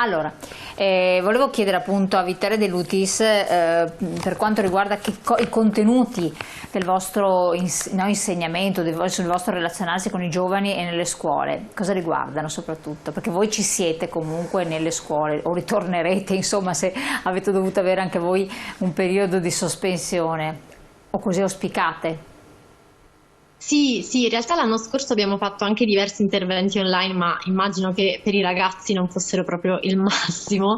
Allora, volevo chiedere appunto a Vittoria De Lutis per quanto riguarda i contenuti del vostro insegnamento, del vostro relazionarsi con i giovani e nelle scuole, cosa riguardano soprattutto? Perché voi ci siete comunque nelle scuole o ritornerete, insomma, se avete dovuto avere anche voi un periodo di sospensione o così auspicate. Sì, sì, in realtà l'anno scorso abbiamo fatto anche diversi interventi online, ma immagino che per i ragazzi non fossero proprio il massimo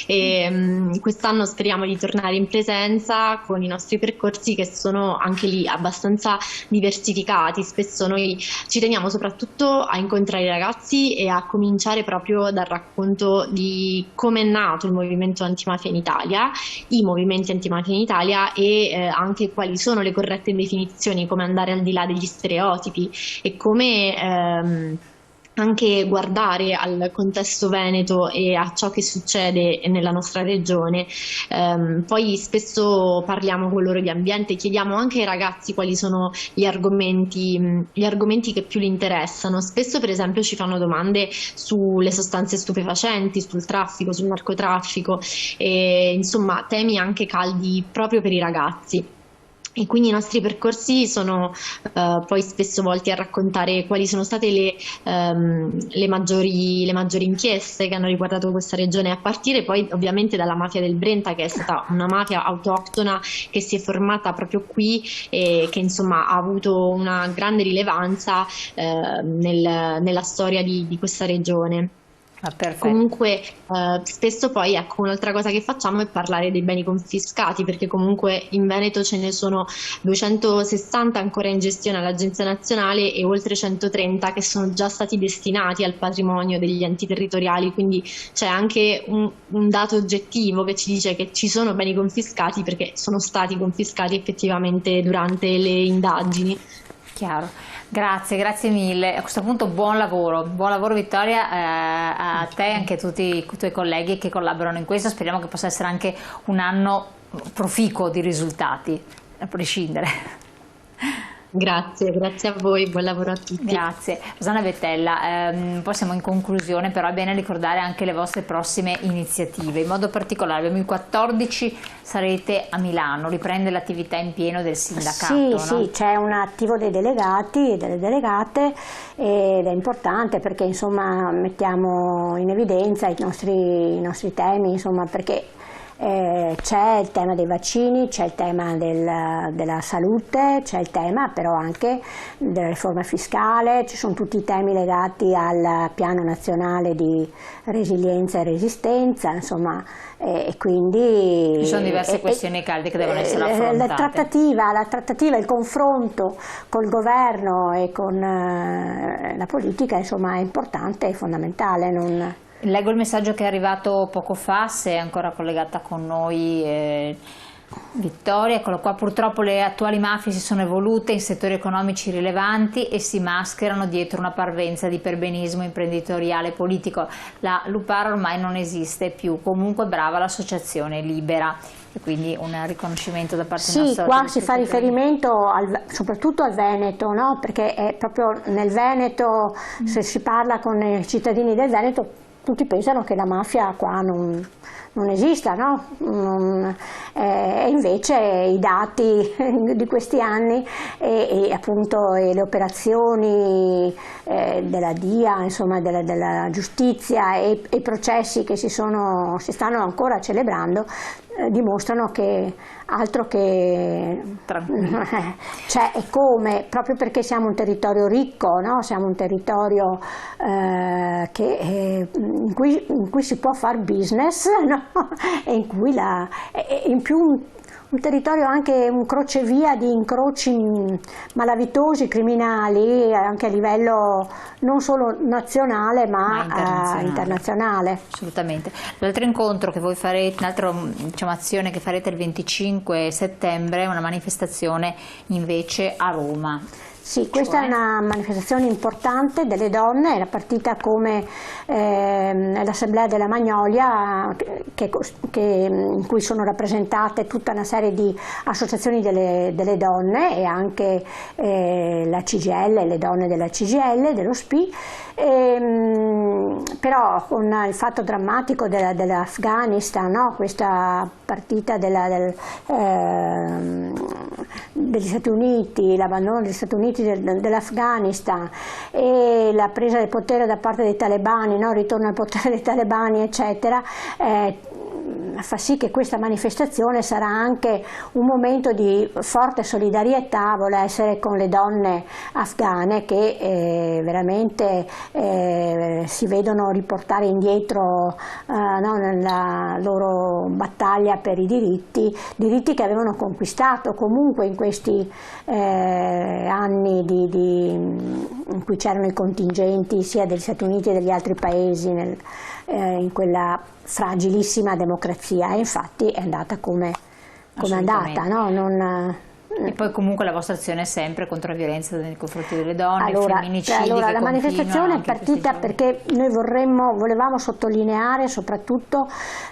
e quest'anno speriamo di tornare in presenza con i nostri percorsi che sono anche lì abbastanza diversificati. Spesso noi ci teniamo soprattutto a incontrare i ragazzi e a cominciare proprio dal racconto di come è nato il movimento antimafia in Italia, i movimenti antimafia in Italia e anche quali sono le corrette definizioni, come andare al di là degli stereotipi e come anche guardare al contesto veneto e a ciò che succede nella nostra regione. Poi spesso parliamo con loro di ambiente, chiediamo anche ai ragazzi quali sono gli argomenti che più li interessano. Spesso per esempio ci fanno domande sulle sostanze stupefacenti, sul traffico, sul narcotraffico e insomma temi anche caldi proprio per i ragazzi. E quindi i nostri percorsi sono poi spesso volti a raccontare quali sono state le maggiori inchieste che hanno riguardato questa regione, a partire poi ovviamente dalla mafia del Brenta, che è stata una mafia autoctona che si è formata proprio qui e che insomma ha avuto una grande rilevanza nella storia di questa regione. Ah, perfetto. Comunque spesso poi ecco un'altra cosa che facciamo è parlare dei beni confiscati, perché comunque in Veneto ce ne sono 260 ancora in gestione all'Agenzia Nazionale e oltre 130 che sono già stati destinati al patrimonio degli enti territoriali, quindi c'è anche un dato oggettivo che ci dice che ci sono beni confiscati perché sono stati confiscati effettivamente durante le indagini. Chiaro. Grazie mille. A questo punto buon lavoro Vittoria a te e anche a tutti i tuoi colleghi che collaborano in questo. Speriamo che possa essere anche un anno proficuo di risultati, a prescindere. Grazie a voi, buon lavoro a tutti. Grazie. Rosanna Bettella, poi siamo in conclusione, però è bene ricordare anche le vostre prossime iniziative, in modo particolare abbiamo il 14 sarete a Milano, riprende l'attività in pieno del sindacato. Sì, no? Sì, c'è un attivo dei delegati e delle delegate ed è importante perché insomma mettiamo in evidenza i nostri temi, insomma, perché c'è il tema dei vaccini, c'è il tema della salute, c'è il tema però anche della riforma fiscale, ci sono tutti i temi legati al piano nazionale di resilienza e resistenza, insomma, e quindi ci sono diverse questioni calde che devono essere affrontate. La trattativa, il confronto col governo e con la politica, insomma, è importante, è fondamentale. Leggo il messaggio che è arrivato poco fa, se è ancora collegata con noi Vittoria, eccolo qua. Purtroppo le attuali mafie si sono evolute in settori economici rilevanti e si mascherano dietro una parvenza di perbenismo imprenditoriale e politico. La Lupara ormai non esiste più, comunque brava l'associazione Libera. E quindi un riconoscimento da parte nostra. Sì, qua si fa riferimento soprattutto al Veneto, no? Perché è proprio nel Veneto, se si parla con i cittadini del Veneto, tutti pensano che la mafia qua non esista, no? E invece i dati di questi anni e appunto le operazioni della DIA, insomma della giustizia e i processi che si stanno ancora celebrando dimostrano che altro che cioè, è come, proprio perché siamo un territorio ricco, no? Siamo un territorio in cui si può fare business, no? E in cui in più un territorio anche un crocevia di incroci malavitosi, criminali, anche a livello non solo nazionale ma internazionale. Assolutamente. L'altro incontro che voi farete, l'altra azione che farete il 25 settembre è una manifestazione invece a Roma. Sì, questa è una manifestazione importante delle donne, era partita come l'Assemblea della Magnolia, in cui sono rappresentate tutta una serie di associazioni delle donne e anche la CGIL, le donne della CGIL, dello SPI. Però con il fatto drammatico dell'Afghanistan, no? Questa partita degli Stati Uniti, l'abbandono degli Stati Uniti dell'Afghanistan e la presa del potere da parte dei talebani, no? Il ritorno al potere dei talebani, eccetera, fa sì che questa manifestazione sarà anche un momento di forte solidarietà, vuole essere con le donne afghane che veramente si vedono riportare indietro no, nella loro battaglia per i diritti che avevano conquistato comunque in questi anni in cui c'erano i contingenti sia degli Stati Uniti che degli altri paesi in quella fragilissima democrazia, e infatti è andata come è andata, no? E poi comunque la vostra azione è sempre contro la violenza nei confronti delle donne, i femminicidi. Allora la manifestazione è partita perché noi volevamo sottolineare soprattutto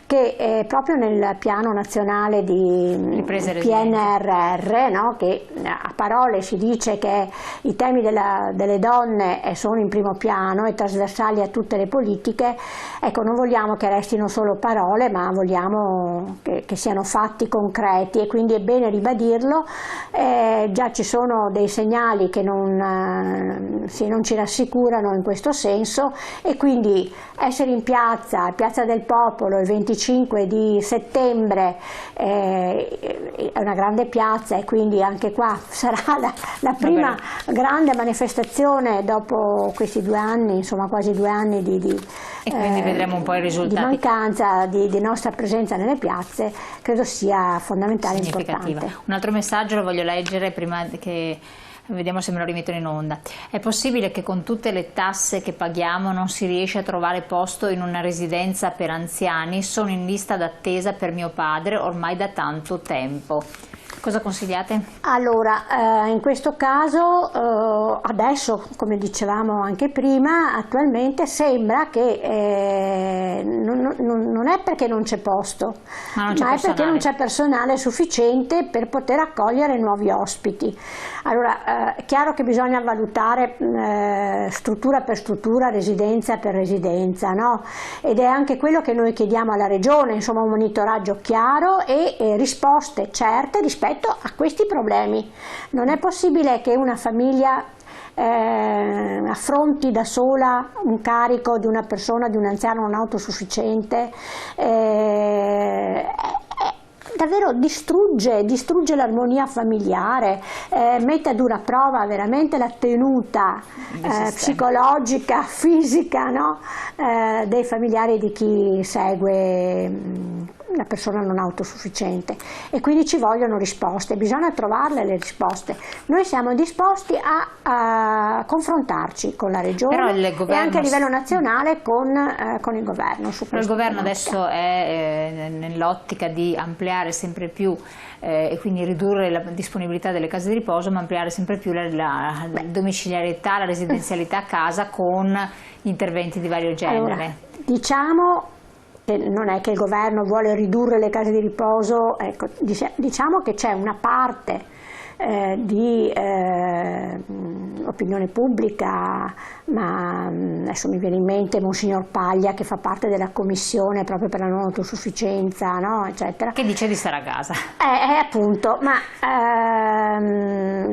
che proprio nel piano nazionale di PNRR, no, che a parole si dice che i temi delle donne sono in primo piano e trasversali a tutte le politiche, ecco, non vogliamo che restino solo parole, ma vogliamo che siano fatti concreti, e quindi è bene ribadirlo. Già ci sono dei segnali che non ci rassicurano in questo senso, e quindi essere in piazza del Popolo il 25 di settembre è una grande piazza, e quindi anche qua sarà la prima grande manifestazione dopo questi 2 anni, insomma quasi 2 anni e quindi vedremo un po' i risultati. Di mancanza di nostra presenza nelle piazze. Credo sia fondamentale e importante. Un altro messaggio lo voglio leggere prima che vediamo se me lo rimettono in onda. È possibile che con tutte le tasse che paghiamo non si riesce a trovare posto in una residenza per anziani? Sono in lista d'attesa per mio padre ormai da tanto tempo. Cosa consigliate? Allora, in questo caso, adesso, come dicevamo anche prima, attualmente sembra che non è perché non c'è posto, ma è perché non c'è personale sufficiente per poter accogliere nuovi ospiti. Allora, è chiaro che bisogna valutare struttura per struttura, residenza per residenza, no? Ed è anche quello che noi chiediamo alla Regione, insomma un monitoraggio chiaro e risposte certe rispetto a questi problemi. Non è possibile che una famiglia affronti da sola un carico di una persona, di un anziano non autosufficiente. Davvero distrugge l'armonia familiare, mette a dura prova veramente la tenuta psicologica, fisica, no? Dei familiari di chi segue la persona non autosufficiente, e quindi ci vogliono risposte, bisogna trovarle le risposte. Noi siamo disposti a confrontarci con la Regione e anche a livello nazionale con il governo. Però il governo adesso è nell'ottica di ampliare sempre più e quindi ridurre la disponibilità delle case di riposo, ma ampliare sempre più la domiciliarità, la residenzialità a casa con interventi di vario genere. Allora, diciamo non è che il governo vuole ridurre le case di riposo, ecco, diciamo che c'è una parte di opinione pubblica, ma adesso mi viene in mente Monsignor Paglia, che fa parte della commissione proprio per la non autosufficienza, no, eccetera, che dice di stare a casa. Appunto, ma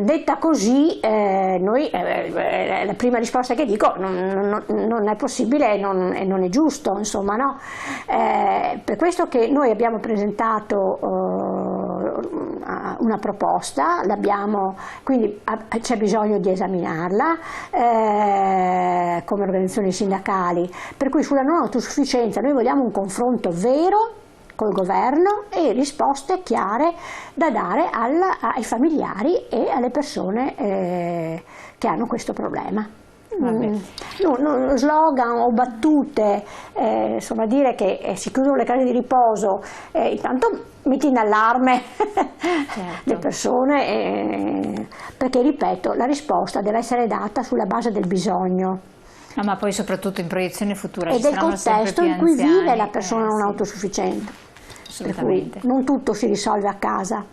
detta così noi la prima risposta che dico non è possibile e non è giusto, insomma, no? Per questo che noi abbiamo presentato una proposta, quindi c'è bisogno di esaminarla come organizzazioni sindacali, per cui sulla non autosufficienza noi vogliamo un confronto vero col governo e risposte chiare da dare ai familiari e alle persone che hanno questo problema. slogan o battute, insomma dire che si chiudono le case di riposo, intanto metti in allarme le persone, perché ripeto, la risposta deve essere data sulla base del bisogno. No, ma poi soprattutto in proiezione futura e del contesto in cui vive la persona non sì, autosufficiente. assolutamente. Per cui non tutto si risolve a casa.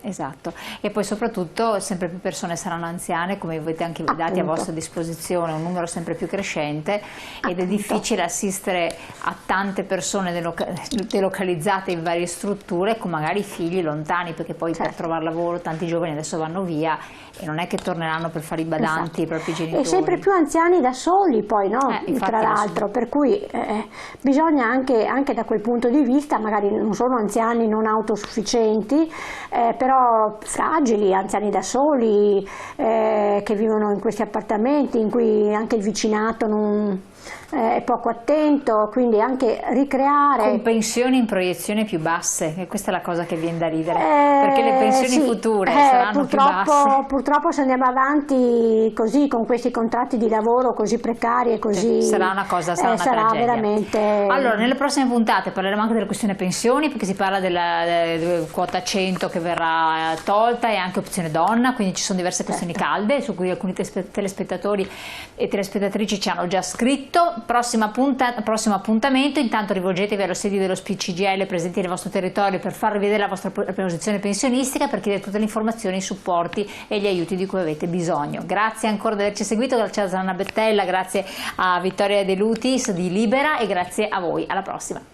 Esatto, e poi soprattutto sempre più persone saranno anziane, come avete anche dati a vostra disposizione, un numero sempre più crescente, ed è difficile assistere a tante persone delocalizzate in varie strutture con magari figli lontani, perché poi per trovare lavoro tanti giovani adesso vanno via e non è che torneranno per fare i badanti ai propri genitori. E sempre più anziani da soli poi, no? Tra l'altro, per cui bisogna anche da quel punto di vista, magari non sono anziani non autosufficienti, però fragili, anziani da soli, che vivono in questi appartamenti in cui anche il vicinato non è poco attento, quindi anche ricreare con pensioni in proiezione più basse, e questa è la cosa che viene da ridere, perché le pensioni future saranno più basse. Purtroppo se andiamo avanti così, con questi contratti di lavoro così precari e così, sarà una tragedia. Veramente. Allora, nelle prossime puntate parleremo anche della questione pensioni, perché si parla della quota 100 che verrà tolta, e anche opzione donna, quindi ci sono diverse questioni calde su cui alcuni telespettatori e telespettatrici ci hanno già scritto. Prossimo appuntamento, intanto rivolgetevi allo sedi dello CGIL presenti nel vostro territorio per farvi vedere la vostra posizione pensionistica, per chiedere tutte le informazioni, i supporti e gli aiuti di cui avete bisogno. Grazie ancora di averci seguito, grazie a Zanna Bettella, grazie a Vittoria De Lutis di Libera e grazie a voi. Alla prossima.